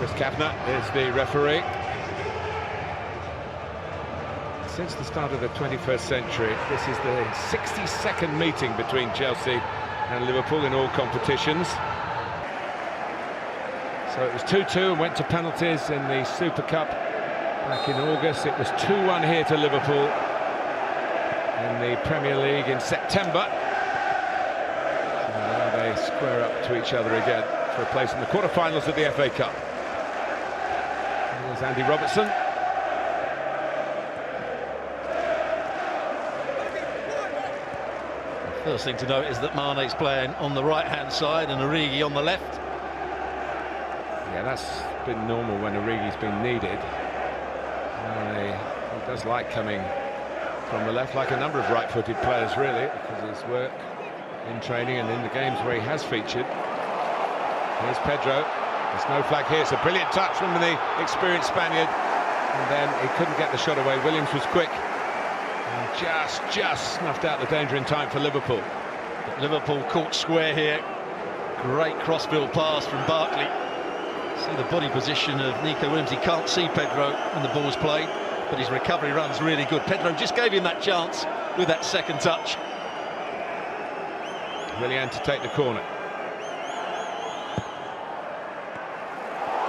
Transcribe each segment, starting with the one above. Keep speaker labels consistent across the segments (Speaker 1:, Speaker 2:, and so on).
Speaker 1: Chris Kavanagh is the referee. Since the start of the 21st century, this is the 62nd meeting between Chelsea and Liverpool in all competitions. So it was 2-2 and went to penalties in the Super Cup back in August. It was 2-1 here to Liverpool in the Premier League in September. So now they square up to each other again for a place in the quarter-finals of the FA Cup. There's Andy Robertson.
Speaker 2: First thing to note is that Mane's playing on the right-hand side and Origi on the left.
Speaker 1: Yeah, that's been normal when Origi's been needed. Mane, he does like coming from the left, like a number of right-footed players, really, because of his work in training and in the games where he has featured. Here's Pedro. There's no flag here. It's a brilliant touch from the experienced Spaniard. And then he couldn't get the shot away. Williams was quick. And just snuffed out the danger in time for Liverpool.
Speaker 2: But Liverpool caught square here. Great crossfield pass from Barkley. See the body position of Nico Williams. He can't see Pedro when the ball's played, but his recovery run's really good. Pedro just gave him that chance with that second touch.
Speaker 1: Willian to take the corner.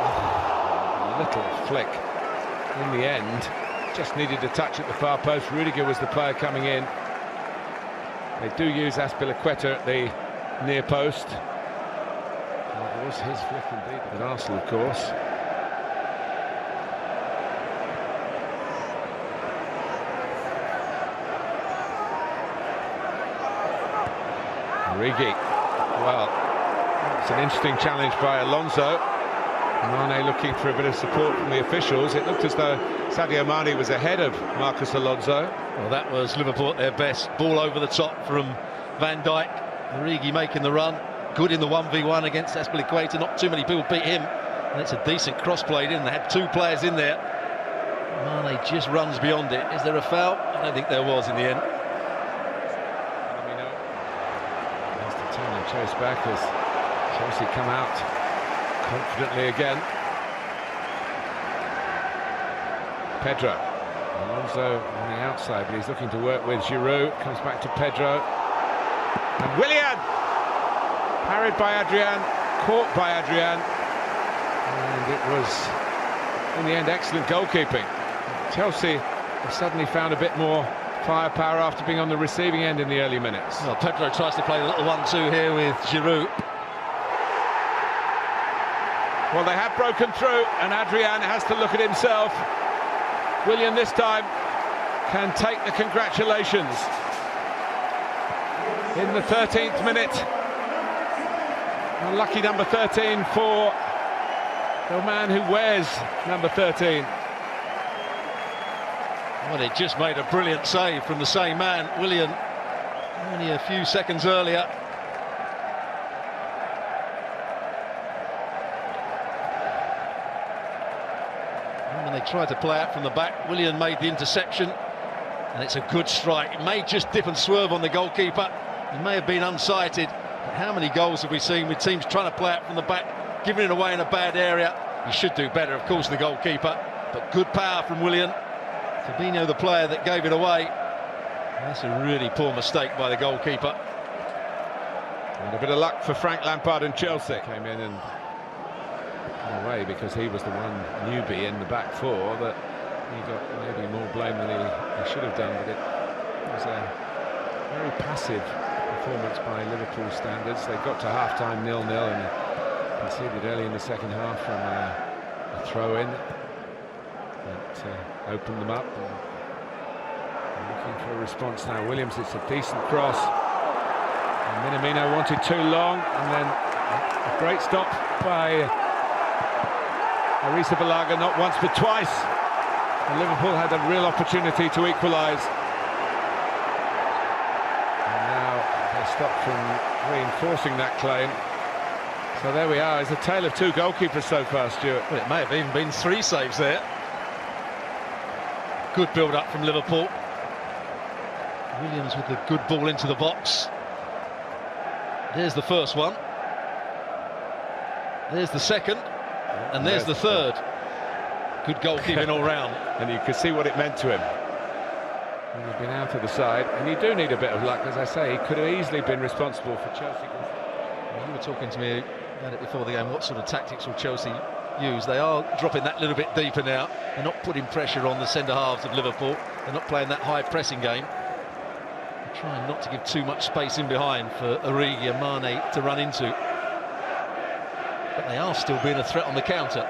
Speaker 1: A little flick in the end. Just needed a touch at the far post. Rudiger was the player coming in. They do use Azpilicueta at the near post. It was his flick indeed at Arsenal, of course. Origi. Well, it's an interesting challenge by Alonso. Mane looking for a bit of support from the officials. It looked as though Sadio Mane was ahead of Marcus Alonso.
Speaker 2: Well, that was Liverpool at their best. Ball over the top from Van Dijk. Origi making the run. Good in the 1v1 against Azpilicueta. Not too many people beat him. And it's a decent cross played in. They had two players in there. Mane just runs beyond it. Is there a foul? I don't think there was in the end.
Speaker 1: Has to turn and chase back as Chelsea come out confidently again. Pedro. Alonso on the outside, but he's looking to work with Giroud. Comes back to Pedro. And Willian! Parried by Adrian, caught by Adrian. And it was, in the end, excellent goalkeeping. Chelsea have suddenly found a bit more firepower after being on the receiving end in the early minutes.
Speaker 2: Well, Pedro tries to play a little 1-2 here with Giroud.
Speaker 1: Well, they have broken through, and Adrian has to look at himself. Willian this time can take the congratulations. In the 13th minute. Unlucky number 13 for the man who wears number 13.
Speaker 2: Well, it just made a brilliant save from the same man, Willian, only a few seconds earlier. And when they tried to play out from the back, Willian made the interception, and it's a good strike. It may just dip and swerve on the goalkeeper. He may have been unsighted. But how many goals have we seen with teams trying to play out from the back, giving it away in a bad area? He should do better, of course, the goalkeeper. But good power from Willian. Fabinho, the player that gave it away. That's a really poor mistake by the goalkeeper.
Speaker 1: And a bit of luck for Frank Lampard and Chelsea. Came in and away because he was the one newbie in the back four that he got maybe more blame than he should have done. But it was a very passive performance by Liverpool standards. They got to half-time 0-0 and conceded early in the second half from a throw-in that opened them up. And looking for a response now. Williams, it's a decent cross. And Minamino wanted too long, and then a great stop by Arrizabalaga, not once but twice. And Liverpool had a real opportunity to equalise. Stopped from reinforcing that claim. So there we are. It's a tale of two goalkeepers so far, Stuart.
Speaker 2: Well, it may have even been three saves there. Good build-up from Liverpool. Williams with the good ball into the box. There's the first one. There's the second. And there's the third. Good goalkeeping all round.
Speaker 1: And you could see what it meant to him. He's been out of the side, and you do need a bit of luck, as I say. He could have easily been responsible for Chelsea.
Speaker 2: You were talking to me about it before the game. What sort of tactics will Chelsea use? They are dropping that little bit deeper now. They're not putting pressure on the centre halves of Liverpool. They're not playing that high pressing game. They're trying not to give too much space in behind for Origi and Mane to run into. But they are still being a threat on the counter.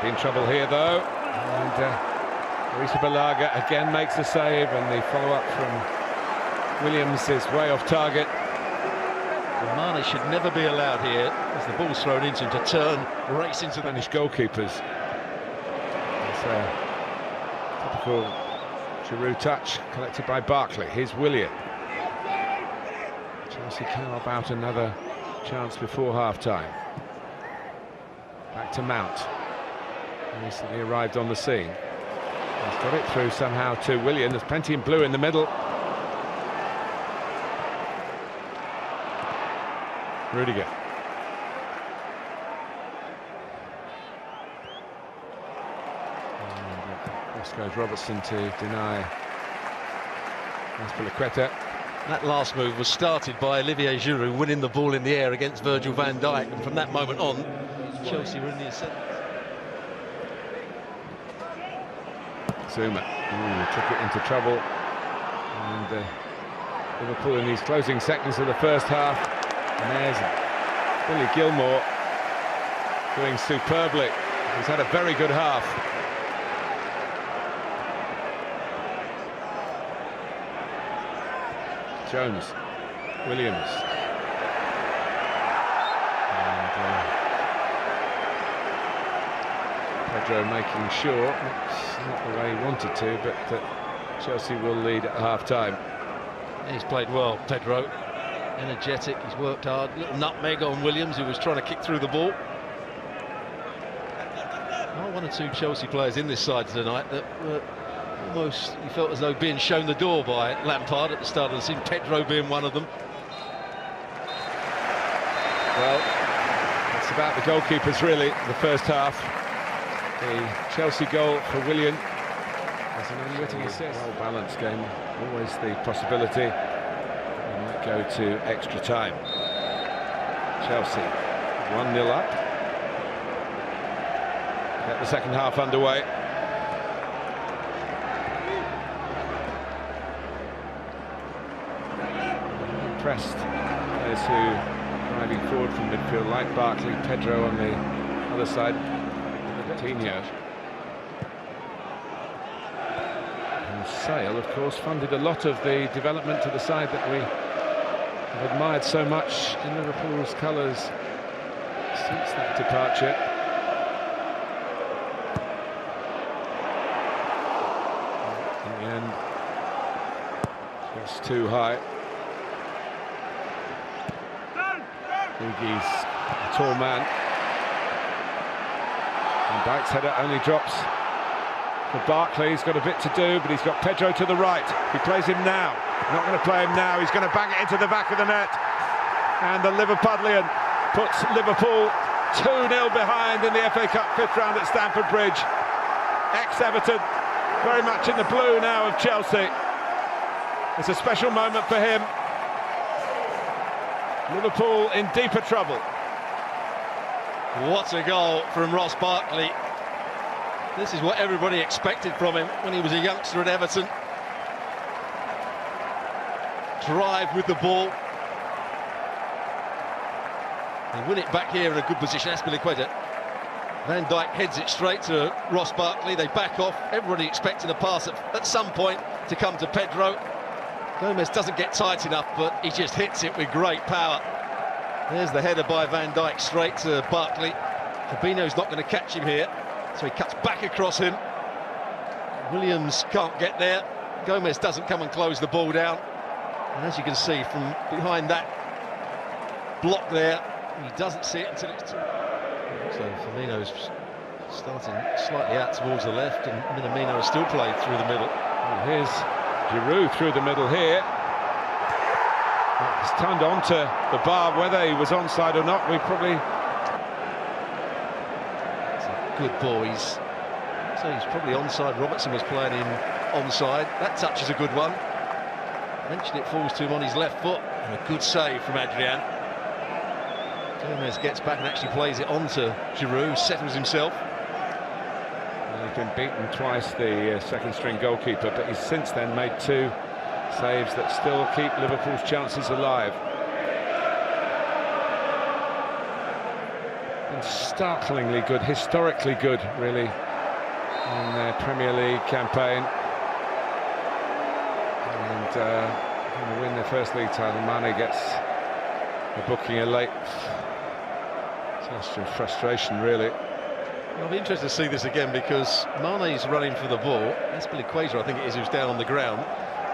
Speaker 1: Be in trouble here though, and Balaga again makes a save, and the follow-up from Williams is way off target.
Speaker 2: Well, Mane should never be allowed here, as the ball's thrown into him, to turn, race into the
Speaker 1: Spanish goalkeepers. It's a typical Giroud touch, collected by Barkley. Here's Willian. Chelsea carve out another chance before half-time. Back to Mount. Recently arrived on the scene. He's got it through somehow to Willian. There's plenty in blue in the middle. Rudiger. Cross goes Robertson to deny Azpilicueta.
Speaker 2: That last move was started by Olivier Giroud winning the ball in the air against Virgil van Dijk, and from that moment on, Chelsea were in the ascendant.
Speaker 1: Zuma took it into trouble, and Liverpool in these closing seconds of the first half, and there's Billy Gilmore doing superbly. He's had a very good half. Jones, Williams, and Pedro making sure, it's not the way he wanted to, but Chelsea will lead at half-time.
Speaker 2: He's played well, Pedro. Energetic, he's worked hard. Little nutmeg on Williams, who was trying to kick through the ball. Well, one or two Chelsea players in this side tonight that were almost, you felt as though being shown the door by Lampard at the start of the season, Pedro being one of them.
Speaker 1: Well, it's about the goalkeepers really, the first half. The Chelsea goal for Willian as an unwitting assist. Well-balanced game, always the possibility we might go to extra time. Chelsea 1-0 up. Get the second half underway. Pressed players who driving forward from midfield, like Barkley, Pedro on the other side. Coutinho. And Sale, of course, funded a lot of the development to the side that we have admired so much in Liverpool's colours since that departure. In the end, just too high. He's a tall man. And Dijk's header only drops for Barkley. He's got a bit to do, but he's got Pedro to the right. He plays him now. Not going to play him now. He's going to bang it into the back of the net. And the Liverpudlian puts Liverpool 2-0 behind in the FA Cup fifth round at Stamford Bridge. Ex-Everton, very much in the blue now of Chelsea. It's a special moment for him. Liverpool in deeper trouble.
Speaker 2: What a goal from Ross Barkley. This is what everybody expected from him when he was a youngster at Everton. Drive with the ball. They win it back here in a good position. Azpilicueta. Van Dijk heads it straight to Ross Barkley. They back off. Everybody expecting a pass at some point to come to Pedro. Gomez doesn't get tight enough, but he just hits it with great power. There's the header by Van Dijk straight to Barkley. Fabinho's not going to catch him here, so he cuts back across him. Williams can't get there. Gomez doesn't come and close the ball down. And as you can see from behind that block there, He doesn't see it until it's too... So Firmino's starting slightly out towards the left, and Minamino has still played through the middle.
Speaker 1: Well, here's Giroud through the middle here. He's turned onto the bar. Whether he was onside or not, we probably...
Speaker 2: It's a good ball. He's probably onside. Robertson was playing him onside. That touch is a good one. Eventually it falls to him on his left foot, and a good save from Adrian. Gomez gets back and actually plays it onto Giroud, settles himself.
Speaker 1: Well, he's been beaten twice, the second-string goalkeeper, but he's since then made 2 saves that still keep Liverpool's chances alive. And startlingly good, historically good, really, in their Premier League campaign. And going to win their first league title. Mane gets a booking, a late gesture of frustration, really.
Speaker 2: I'll be interested to see this again, because Mane's running for the ball. Azpilicueta, I think it is, who's down on the ground,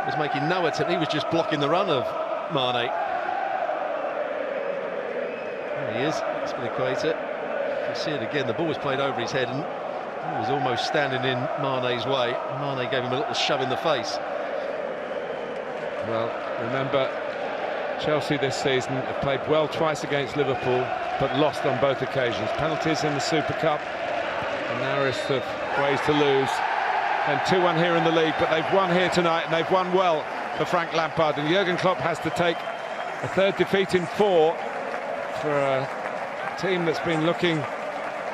Speaker 2: was making no attempt. He was just blocking the run of Mane. There he is, Azpilicueta. You can see it again. The ball was played over his head, and he was almost standing in Mane's way. Mane gave him a little shove in the face.
Speaker 1: Well, remember, Chelsea this season have played well twice against Liverpool, but lost on both occasions. Penalties in the Super Cup, the narrowest of ways to lose. And 2-1 here in the league, but they've won here tonight, and they've won well for Frank Lampard. And Jurgen Klopp has to take a 3rd defeat in 4 for a team that's been looking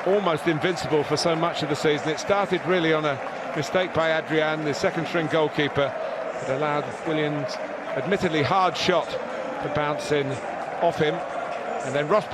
Speaker 1: almost invincible for so much of the season. It started really on a mistake by Adrian, the second-string goalkeeper, that allowed Williams' admittedly hard shot to bounce in off him, and then Ross